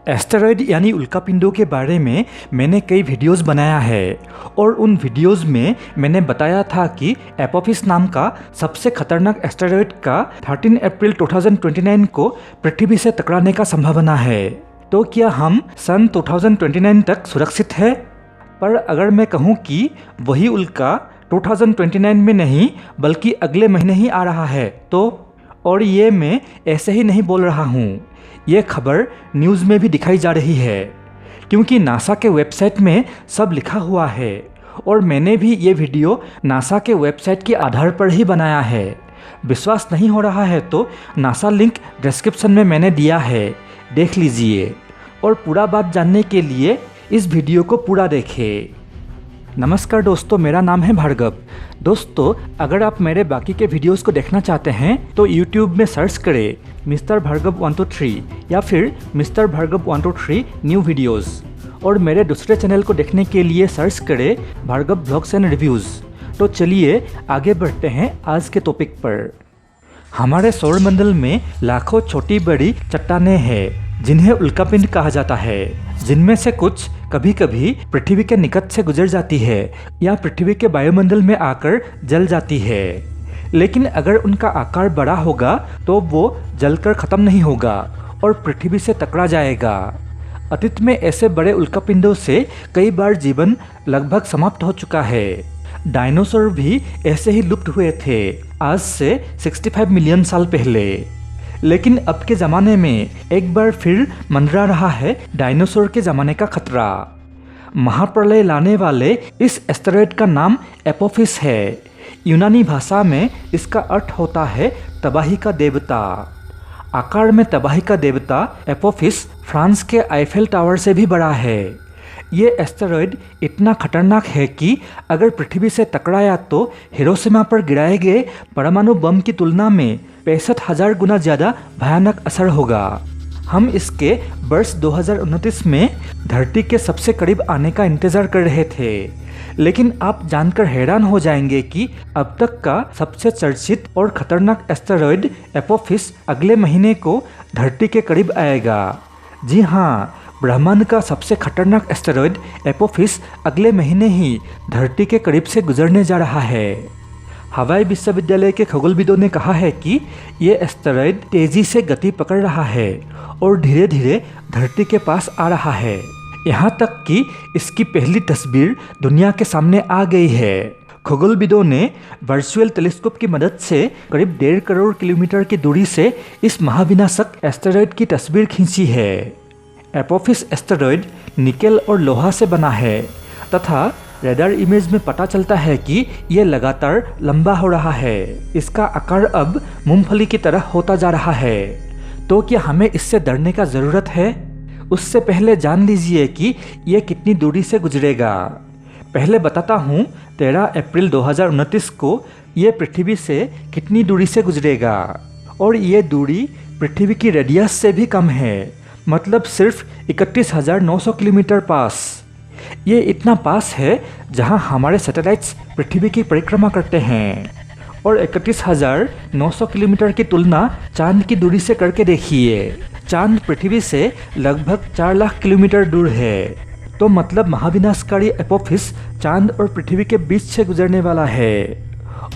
Asteroid यानी उल्कापिंडों के बारे में मैंने कई वीडियोस बनाया है और उन वीडियोस में मैंने बताया था कि एपोफिस नाम का सबसे खतरनाक एस्टेरॉयड का 13 अप्रैल 2029 को पृथ्वी से टकराने का संभावना है। तो क्या हम सन 2029 तक सुरक्षित है? पर अगर मैं कहूँ कि वही उल्का 2029 में नहीं बल्कि अगले महीने ही आ रहा है तो, और ये मैं ऐसे ही नहीं बोल रहा हूँ, ये खबर न्यूज़ में भी दिखाई जा रही है क्योंकि नासा के वेबसाइट में सब लिखा हुआ है और मैंने भी ये वीडियो नासा के वेबसाइट के आधार पर ही बनाया है। विश्वास नहीं हो रहा है तो नासा लिंक डिस्क्रिप्शन में मैंने दिया है, देख लीजिए और पूरा बात जानने के लिए इस वीडियो को पूरा देखें। नमस्कार दोस्तों, मेरा नाम है भार्गव। दोस्तों, अगर आप मेरे बाकी के वीडियोस को देखना चाहते हैं तो YouTube में सर्च करें मिस्टर भार्गव 123 या फिर मिस्टर भार्गव 123 न्यू वीडियोस, और मेरे दूसरे चैनल को देखने के लिए सर्च करें भार्गव ब्लॉग्स एंड रिव्यूज़। तो चलिए आगे बढ़ते हैं आज के टॉपिक पर। हमारे सौरमंडल में लाखों छोटी बड़ी चट्टानें हैं जिन्हें उल्कापिंड कहा जाता है, जिनमें से कुछ कभी कभी पृथ्वी के निकट से गुजर जाती है या पृथ्वी के वायुमंडल में आकर जल जाती है। लेकिन अगर उनका आकार बड़ा होगा तो वो जलकर खत्म नहीं होगा और पृथ्वी से टकरा जाएगा। अतीत में ऐसे बड़े उल्कापिंडों से कई बार जीवन लगभग समाप्त हो चुका है। डायनासोर भी ऐसे ही लुप्त हुए थे आज से 65 मिलियन साल पहले। लेकिन अब के ज़माने में एक बार फिर मंडरा रहा है डायनासोर के ज़माने का खतरा। महाप्रलय लाने वाले इस एस्टेरॉयड का नाम एपोफिस है। यूनानी भाषा में इसका अर्थ होता है तबाही का देवता। आकार में तबाही का देवता एपोफिस फ्रांस के आईफेल टावर से भी बड़ा है। ये एस्टेरॉयड इतना खतरनाक है कि अगर पृथ्वी से टकराया तो हिरोशिमा पर गिराए गए परमाणु बम की तुलना में 65,000 गुना ज़्यादा भयानक असर होगा। हम इसके वर्ष 2029 में धरती के सबसे करीब आने का इंतज़ार कर रहे थे, लेकिन आप जानकर हैरान हो जाएंगे कि अब तक का सबसे चर्चित और खतरनाक एस्टेरॉयड एपोफिस अगले महीने को धरती के करीब आएगा। जी हाँ, ब्रह्मांड का सबसे खतरनाक एस्टेरॉयड एपोफिस अगले महीने ही धरती के करीब से गुजरने जा रहा है। हवाई विश्वविद्यालय के खगोलविदों ने कहा है कि ये एस्टेरॉयड तेजी से गति पकड़ रहा है और धीरे धीरे धरती के पास आ रहा है। यहाँ तक कि इसकी पहली तस्वीर दुनिया के सामने आ गई है। खगोलविदों ने वर्चुअल टेलीस्कोप की मदद से करीब 1.5 करोड़ किलोमीटर की दूरी से इस महाविनाशक एस्टेरॉयड की तस्वीर खींची है। एपोफिस एस्टेरॉयड निकेल और लोहा से बना है तथा रेडार इमेज में पता चलता है कि ये लगातार लंबा हो रहा है। इसका आकार अब मूंगफली की तरह होता जा रहा है। तो क्या हमें इससे डरने का ज़रूरत है? उससे पहले जान लीजिए कि ये कितनी दूरी से गुजरेगा। पहले बताता हूँ 13 अप्रैल 2029 को ये पृथ्वी से कितनी दूरी से गुजरेगा, और ये दूरी पृथ्वी की रेडियस से भी कम है, मतलब सिर्फ 31,900 किलोमीटर पास। ये इतना पास है जहां हमारे सैटेलाइट्स पृथ्वी की परिक्रमा करते हैं, और 31,900 किलोमीटर की तुलना चांद की दूरी से करके देखिए। चांद पृथ्वी से लगभग 4 लाख किलोमीटर दूर है। तो मतलब महाविनाशकारी एपोफिस चांद और पृथ्वी के बीच से गुजरने वाला है।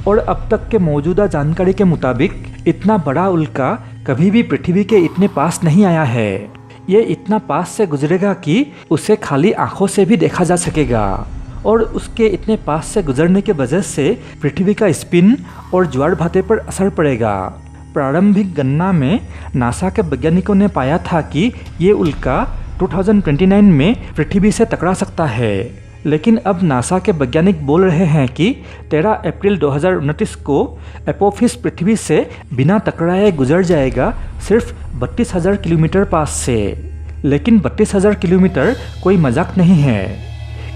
और अब तक के मौजूदा जानकारी के मुताबिक इतना बड़ा उल्का कभी भी पृथ्वी के इतने पास नहीं आया है। ये इतना पास से गुजरेगा कि उसे खाली आंखों से भी देखा जा सकेगा, और उसके इतने पास से गुजरने के वजह से पृथ्वी का स्पिन और ज्वार भाटे पर असर पड़ेगा। प्रारंभिक गणना में नासा के वैज्ञानिकों ने पाया था कि ये उल्का 2029 में पृथ्वी से टकरा सकता है, लेकिन अब नासा के वैज्ञानिक बोल रहे हैं कि 13 अप्रैल 2029 को एपोफिस पृथ्वी से बिना टकराए गुजर जाएगा सिर्फ 32,000 किलोमीटर पास से। लेकिन 32,000 किलोमीटर कोई मजाक नहीं है।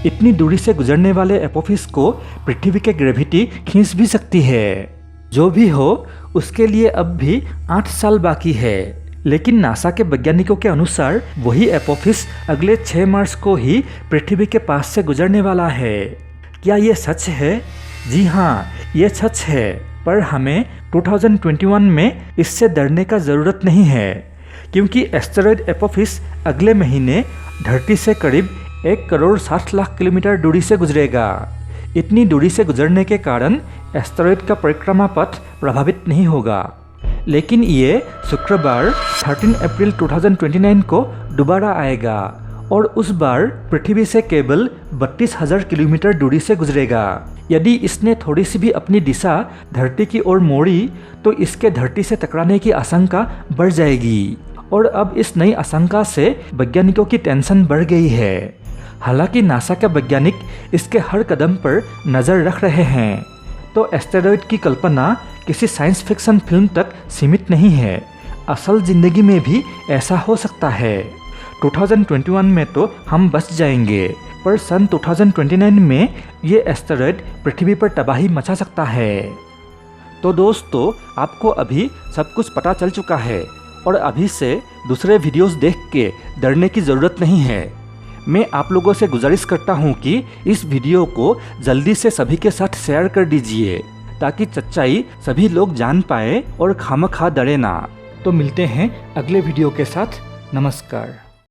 इतनी दूरी से गुजरने वाले एपोफिस को पृथ्वी के ग्रेविटी खींच भी सकती है। जो भी हो, उसके लिए अब भी 8 साल बाकी है। लेकिन नासा के वैज्ञानिकों के अनुसार वही एपोफिस अगले 6 मार्च को ही पृथ्वी के पास से गुजरने वाला है। क्या ये सच है? जी हाँ, ये सच है, पर हमें 2021 में इससे डरने का ज़रूरत नहीं है, क्योंकि एस्टेरॉयड एपोफिस अगले महीने धरती से करीब 1,60,00,000 किलोमीटर दूरी से गुजरेगा। इतनी दूरी से गुजरने के कारण एस्टेरॉयड का परिक्रमा पथ प्रभावित नहीं होगा, लेकिन ये शुक्रवार 13 अप्रैल 2029 को दोबारा आएगा और उस बार पृथ्वी से केवल 32,000 किलोमीटर दूरी से गुजरेगा। यदि इसने थोड़ी सी भी अपनी दिशा धरती की ओर मोड़ी तो इसके धरती से टकराने की आशंका बढ़ जाएगी और अब इस नई आशंका से वैज्ञानिकों की टेंशन बढ़ गई है। हालांकि नासा के वैज्ञानिक इसके हर कदम पर नज़र रख रहे हैं। तो एस्टेरॉयड की कल्पना किसी साइंस फिक्शन फिल्म तक सीमित नहीं है, असल ज़िंदगी में भी ऐसा हो सकता है। 2021 में तो हम बच जाएंगे, पर सन 2029 में ये एस्टेरॉयड पृथ्वी पर तबाही मचा सकता है। तो दोस्तों, आपको अभी सब कुछ पता चल चुका है और अभी से दूसरे वीडियोस देख के डरने की ज़रूरत नहीं है। मैं आप लोगों से गुजारिश करता हूँ कि इस वीडियो को जल्दी से सभी के साथ शेयर कर दीजिए ताकि सच्चाई सभी लोग जान पाए और खामखा डरे ना। तो मिलते हैं अगले वीडियो के साथ। नमस्कार।